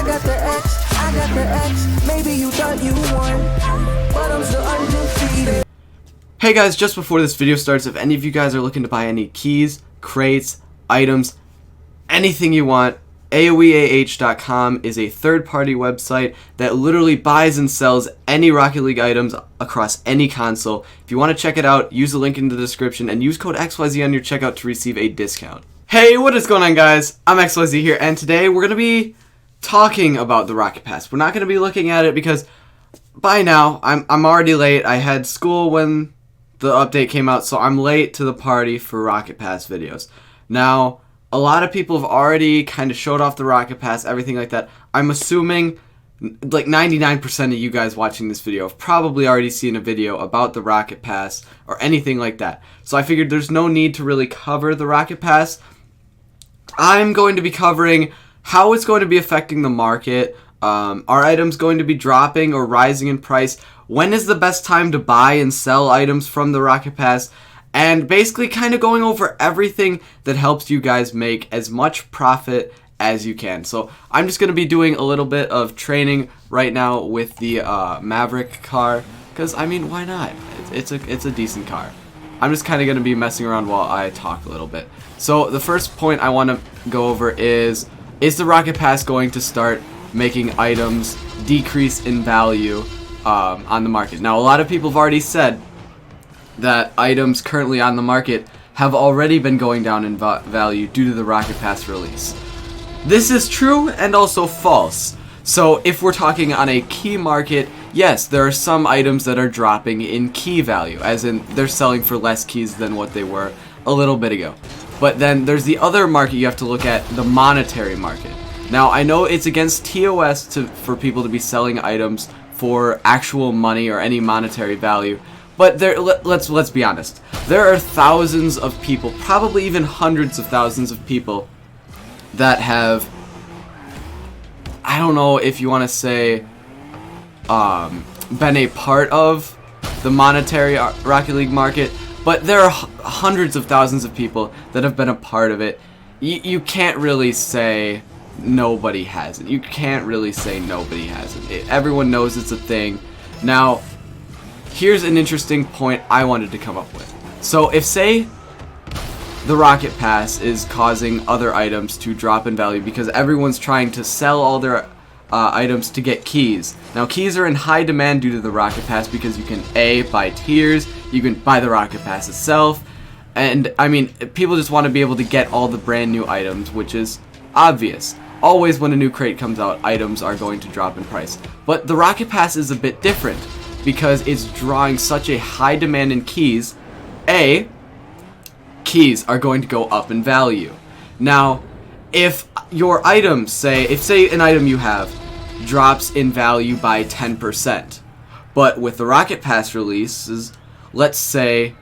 got the X, I got the X. Maybe you thought you won, but I'm still undefeated. Hey guys, just before this video starts, if any of you guys are looking to buy any keys, crates, items, anything you want, AoEAH.com is a third-party website that literally buys and sells any Rocket League items across any console. If you want to check it out, use the link in the description and use code XYZ on your checkout to receive a discount. Hey, what is going on, guys? I'm XYZ here, and today we're going to be talking about the Rocket Pass. We're not going to be looking at it because by now I'm already late. I had school when the update came out, so I'm late to the party for Rocket Pass videos. Now, a lot of people have already kind of showed off the Rocket Pass, everything like that. I'm assuming like 99% of you guys watching this video have probably already seen a video about the Rocket Pass or anything like that. So I figured there's no need to really cover the Rocket Pass. I'm going to be covering how it's going to be affecting the market. Are items going to be dropping or rising in price? When is the best time to buy and sell items from the Rocket Pass? And basically kind of going over everything that helps you guys make as much profit as you can. So I'm just going to be doing a little bit of training right now with the Maverick car. Because, I mean, why not? It's a decent car. I'm just kind of going to be messing around while I talk a little bit. So the first point I want to go over is the Rocket Pass going to start making items decrease in value on the market? Now, a lot of people have already said that items currently on the market have already been going down in value due to the Rocket Pass release. This is true and also false. So if we're talking on a key market, yes, there are some items that are dropping in key value, as in they're selling for less keys than what they were a little bit ago. But then there's the other market you have to look at, the monetary market. Now, I know it's against TOS for people to be selling items for actual money or any monetary value, but let's be honest. There are thousands of people, probably even hundreds of thousands of people that have, I don't know if you want to say, been a part of the monetary Rocket League market, but there are hundreds of thousands of people that have been a part of it. You can't really say nobody hasn't. You can't really say nobody hasn't. Everyone knows it's a thing. Now, here's an interesting point I wanted to come up with. So if, say, the Rocket Pass is causing other items to drop in value because everyone's trying to sell all their items to get keys. Now, keys are in high demand due to the Rocket Pass because you can buy tiers, you can buy the Rocket Pass itself, and I mean, people just want to be able to get all the brand new items, which is obvious. Always when a new crate comes out, items are going to drop in price. But the Rocket Pass is a bit different because it's drawing such a high demand in keys. Keys are going to go up in value. Now, if your items, say an item you have drops in value by 10%, but with the Rocket Pass releases, let's say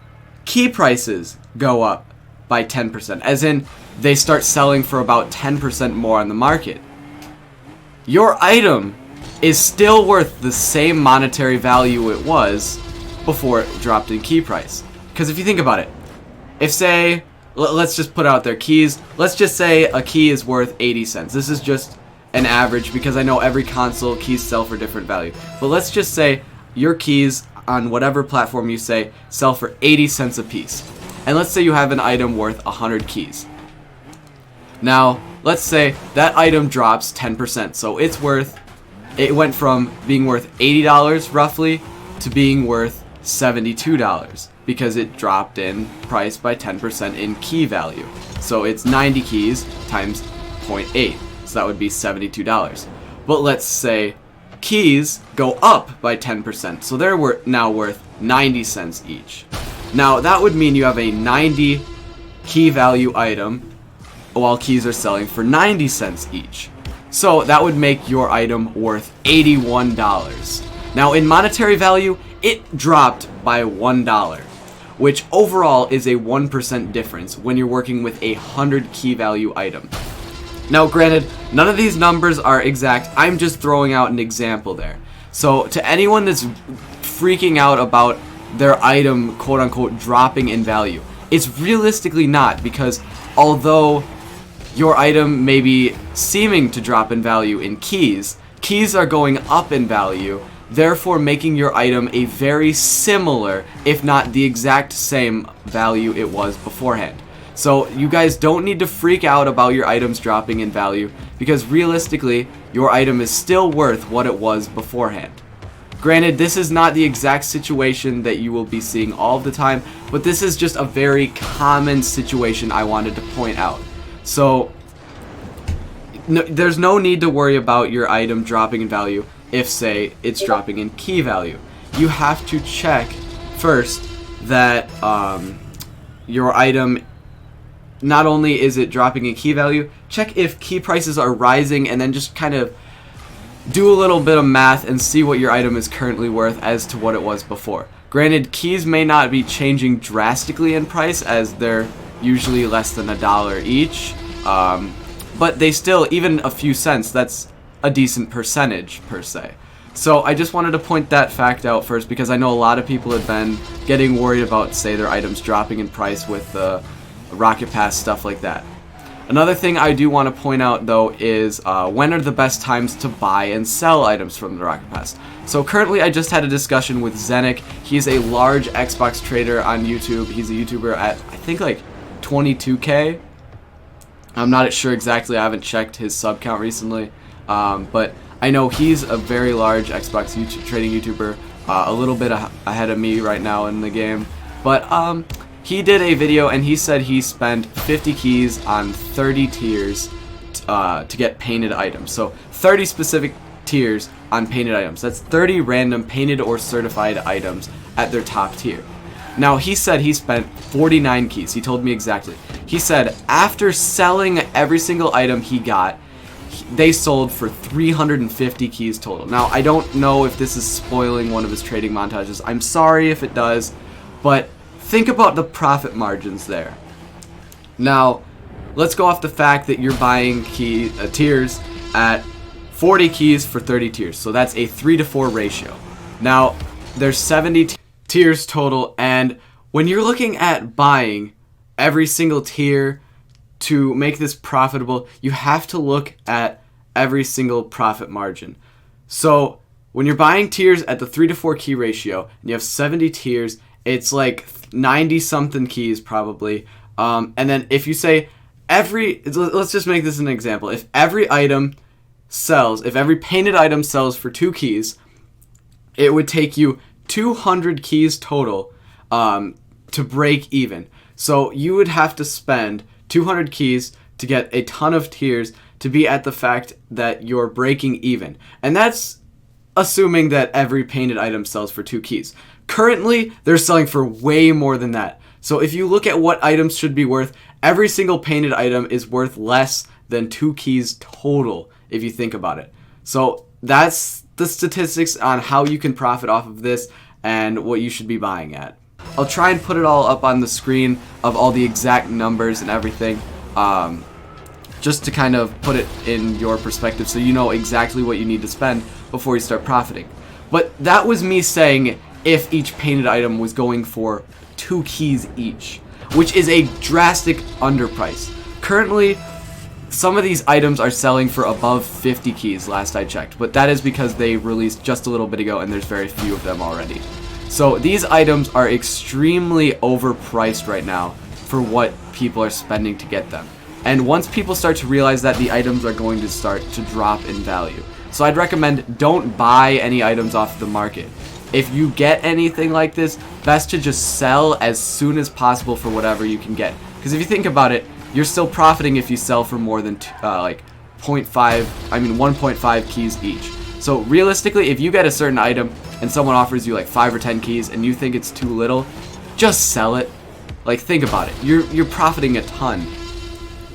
key prices go up by 10%, as in they start selling for about 10% more on the market. Your item is still worth the same monetary value it was before it dropped in key price. Because if you think about it, if say, let's just put out their keys, let's just say a key is worth 80 cents. This is just an average because I know every console keys sell for different value. But let's just say your keys on whatever platform you say sell for 80 cents a piece. And let's say you have an item worth 100 keys. Now, let's say that item drops 10%, so it went from being worth $80 roughly to being worth $72 because it dropped in price by 10% in key value. So it's 90 keys times 0.8, so that would be $72. But let's say keys go up by 10%, so they're now worth 90 cents each. Now, that would mean you have a 90 key value item while keys are selling for 90 cents each. So that would make your item worth $81. Now, in monetary value, it dropped by $1, which overall is a 1% difference when you're working with a 100 key value item. Now, granted, none of these numbers are exact. I'm just throwing out an example there. So to anyone that's freaking out about their item, quote-unquote, dropping in value, it's realistically not, because although your item may be seeming to drop in value in keys. Keys are going up in value, therefore making your item a very similar, if not the exact same value it was beforehand. So you guys don't need to freak out about your items dropping in value, because realistically, your item is still worth what it was beforehand. Granted, this is not the exact situation that you will be seeing all the time, but this is just a very common situation I wanted to point out. So, there's no need to worry about your item dropping in value if, say, it's dropping in key value. You have to check first that your item, not only is it dropping in key value, check if key prices are rising, and then just kind of do a little bit of math and see what your item is currently worth as to what it was before. Granted, keys may not be changing drastically in price, as they're usually less than $1 each, but they still, even a few cents, that's a decent percentage per se. So I just wanted to point that fact out first, because I know a lot of people have been getting worried about, say, their items dropping in price with the Rocket Pass, stuff like that. Another thing I do want to point out, though, is when are the best times to buy and sell items from the Rocket Pass. So currently I just had a discussion with Zenik. He's a large Xbox trader on YouTube. He's a YouTuber at, I think, like 22K. I'm not sure exactly. I haven't checked his sub count recently. But I know he's a very large Xbox trading YouTuber, a little bit ahead of me right now in the game. But he did a video and he said he spent 50 keys on 30 tiers to get painted items. So 30 specific tiers on painted items. That's 30 random painted or certified items at their top tier. Now, he said he spent 49 keys. He told me exactly. He said after selling every single item he got, they sold for 350 keys total. Now, I don't know if this is spoiling one of his trading montages. I'm sorry if it does, but think about the profit margins there. Now, let's go off the fact that you're buying tiers at 40 keys for 30 tiers. So that's a 3-to-4 ratio. Now, there's 70 tiers total, and when you're looking at buying every single tier to make this profitable, you have to look at every single profit margin. So when you're buying tiers at the 3-to-4 key ratio and you have 70 tiers, it's like 90 something keys probably. And then if you say let's just make this an example. If every painted item sells for 2 keys, it would take you 200 keys total to break even. So you would have to spend 200 keys to get a ton of tiers to be at the fact that you're breaking even. And that's assuming that every painted item sells for 2 keys. Currently, they're selling for way more than that. So if you look at what items should be worth, every single painted item is worth less than 2 keys total, if you think about it. So that's the statistics on how you can profit off of this and what you should be buying at. I'll try and put it all up on the screen of all the exact numbers and everything, just to kind of put it in your perspective so you know exactly what you need to spend before you start profiting. But that was me saying if each painted item was going for 2 keys each, which is a drastic underprice. Currently, some of these items are selling for above 50 keys last I checked, but that is because they released just a little bit ago and there's very few of them already. So these items are extremely overpriced right now for what people are spending to get them. And once people start to realize that, the items are going to start to drop in value. So I'd recommend don't buy any items off the market. If you get anything like this, best to just sell as soon as possible for whatever you can get. Because if you think about it, you're still profiting if you sell for more than 1.5 keys each. So realistically, if you get a certain item and someone offers you like 5 or 10 keys and you think it's too little, just sell it. Like, think about it. You're profiting a ton,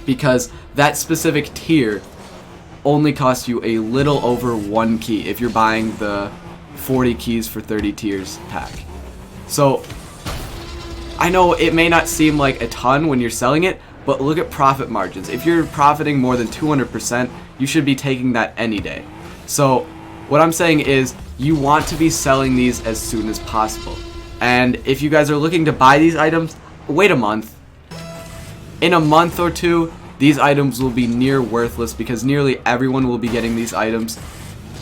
because that specific tier only costs you a little over 1 key if you're buying the 40 keys for 30 tiers pack. So I know it may not seem like a ton when you're selling it, but look at profit margins. If you're profiting more than 200%, you should be taking that any day. So what I'm saying is you want to be selling these as soon as possible. And if you guys are looking to buy these items, wait a month. In a month or two, these items will be near worthless because nearly everyone will be getting these items.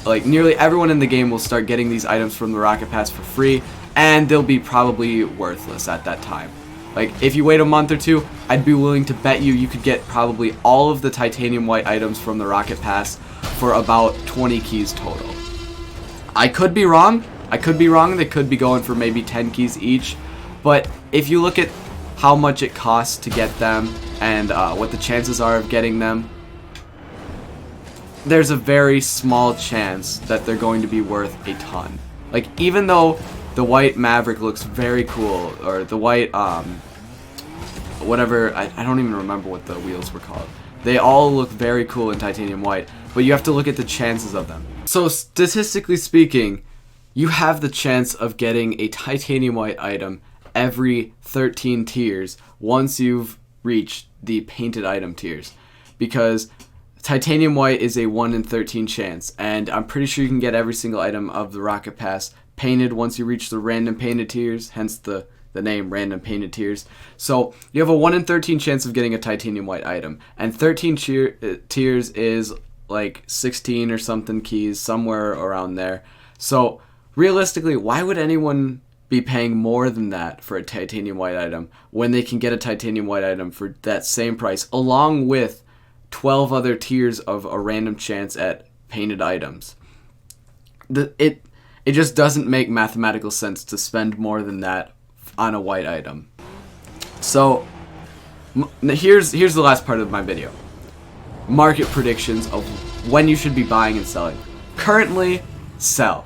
Like, nearly everyone in the game will start getting these items from the Rocket Pass for free, and they'll be probably worthless at that time. Like, if you wait a month or two, I'd be willing to bet you could get probably all of the titanium white items from the Rocket Pass for about 20 keys total. I could be wrong. They could be going for maybe 10 keys each. But if you look at how much it costs to get them and what the chances are of getting them, there's a very small chance that they're going to be worth a ton. Like, even though the white Maverick looks very cool, or the white, whatever, I don't even remember what the wheels were called. They all look very cool in titanium white, but you have to look at the chances of them. So statistically speaking, you have the chance of getting a titanium white item every 13 tiers once you've reached the painted item tiers, because titanium white is a 1 in 13 chance, and I'm pretty sure you can get every single item of the Rocket Pass painted once you reach the random painted tiers, hence the name random painted tiers. So you have a 1 in 13 chance of getting a titanium white item, and 13 tiers is like 16 or something keys, somewhere around there. So realistically, why would anyone be paying more than that for a titanium white item when they can get a titanium white item for that same price along with 12 other tiers of a random chance at painted items? It just doesn't make mathematical sense to spend more than that on a white item. So here's the last part of my video. Market predictions of when you should be buying and selling. Currently, sell.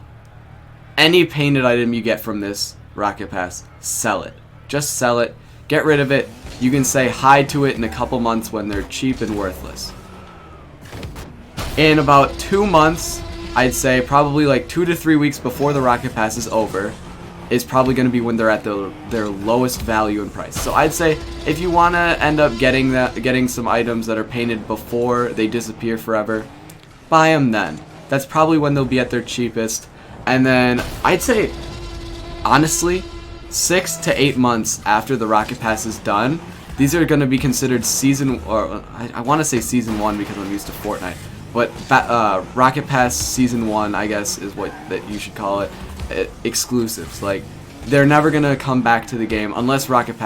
Any painted item you get from this Rocket Pass, sell it. Just sell it. Get rid of it. You can say hi to it in a couple months when they're cheap and worthless. In about 2 months, I'd say probably like 2 to 3 weeks before the Rocket Pass is over, is probably going to be when they're at their lowest value and price. So I'd say if you want to end up getting some items that are painted before they disappear forever, buy them then. That's probably when they'll be at their cheapest. And then I'd say, honestly, 6 to 8 months after the Rocket Pass is done, these are going to be considered season, or I want to say season 1 because I'm used to Fortnite, but Rocket Pass season 1, I guess, is what that you should call it, exclusives. Like, they're never going to come back to the game unless Rocket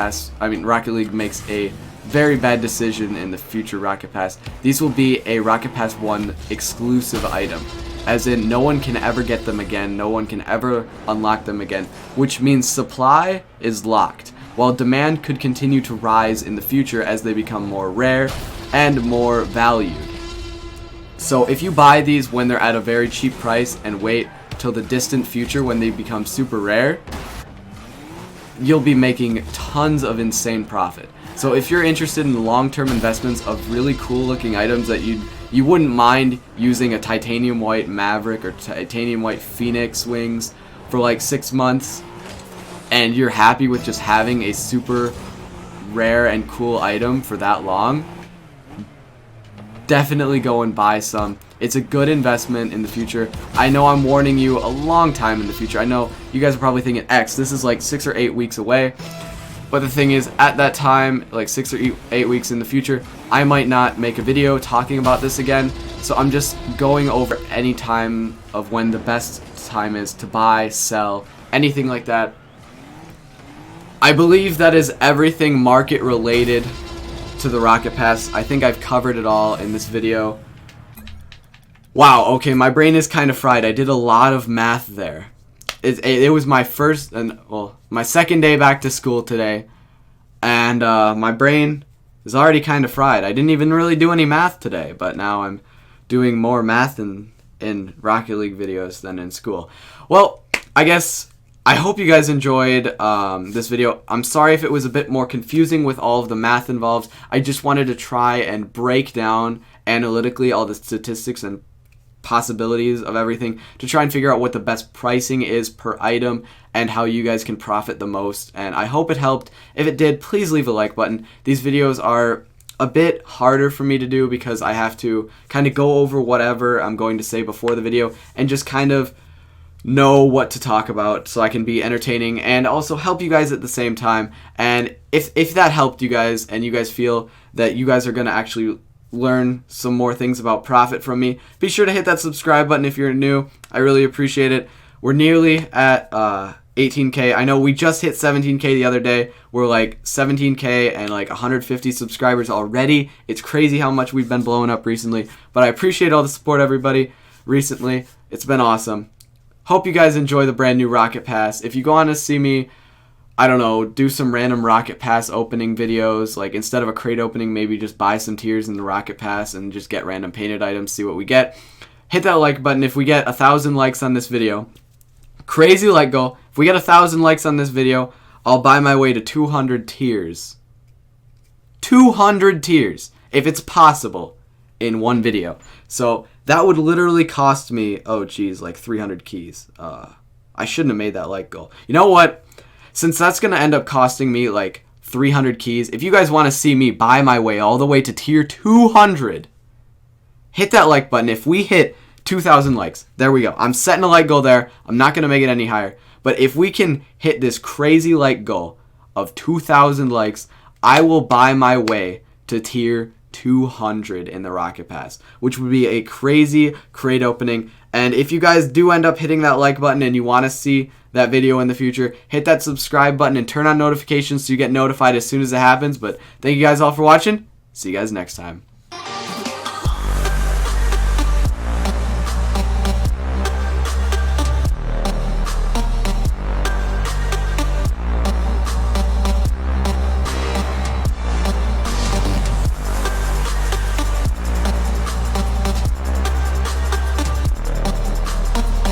League makes a very bad decision in the future Rocket Pass. These will be a Rocket Pass 1 exclusive item. As in, no one can ever get them again, no one can ever unlock them again, which means supply is locked, while demand could continue to rise in the future as they become more rare and more valued. So if you buy these when they're at a very cheap price and wait till the distant future when they become super rare, you'll be making tons of insane profit. So if you're interested in long-term investments of really cool looking items that you wouldn't mind using a titanium white Maverick or titanium white Phoenix wings for like 6 months, and you're happy with just having a super rare and cool item for that long, definitely go and buy some. It's a good investment in the future. I know I'm warning you a long time in the future. I know you guys are probably thinking, X, this is like 6 or 8 weeks away. But the thing is, at that time, like 6 or 8 weeks in the future, I might not make a video talking about this again. So I'm just going over any time of when the best time is to buy, sell, anything like that. I believe that is everything market related to the Rocket Pass. I think I've covered it all in this video. Wow, okay, my brain is kind of fried. I did a lot of math there. It was my my second day back to school today, and my brain is already kind of fried. I didn't even really do any math today, but now I'm doing more math in Rocket League videos than in school. Well, I hope you guys enjoyed this video. I'm sorry if it was a bit more confusing with all of the math involved. I just wanted to try and break down analytically all the statistics and possibilities of everything to try and figure out what the best pricing is per item and how you guys can profit the most. And I hope it helped. If it did, please leave a like button. These videos are a bit harder for me to do because I have to kind of go over whatever I'm going to say before the video and just kind of know what to talk about so I can be entertaining and also help you guys at the same time. And if that helped you guys and you guys feel that you guys are going to actually learn some more things about profit from me. Be sure to hit that subscribe button if you're new. I really appreciate it. We're nearly at 18K. I know we just hit 17K the other day. We're like 17K and like 150 subscribers already. It's crazy how much we've been blowing up recently. But I appreciate all the support, everybody, recently. It's been awesome. Hope you guys enjoy the brand new Rocket Pass. If you go on to see me, I don't know, do some random Rocket Pass opening videos. Like instead of a crate opening, maybe just buy some tiers in the Rocket Pass and just get random painted items, see what we get. Hit that like button. If we get 1,000 likes on this video, crazy like goal. If we get 1,000 likes on this video, I'll buy my way to 200 tiers. 200 tiers, if it's possible, in one video. So that would literally cost me, oh geez, like 300 keys. I shouldn't have made that like goal. You know what? Since that's going to end up costing me like 300 keys, if you guys want to see me buy my way all the way to tier 200, hit that like button. If we hit 2,000 likes, there we go. I'm setting a like goal there. I'm not going to make it any higher. But if we can hit this crazy like goal of 2,000 likes, I will buy my way to tier 200 in the Rocket Pass, which would be a crazy crate opening. And if you guys do end up hitting that like button and you want to see that video in the future, hit that subscribe button and turn on notifications so you get notified as soon as it happens. But thank you guys all for watching. See you guys next time.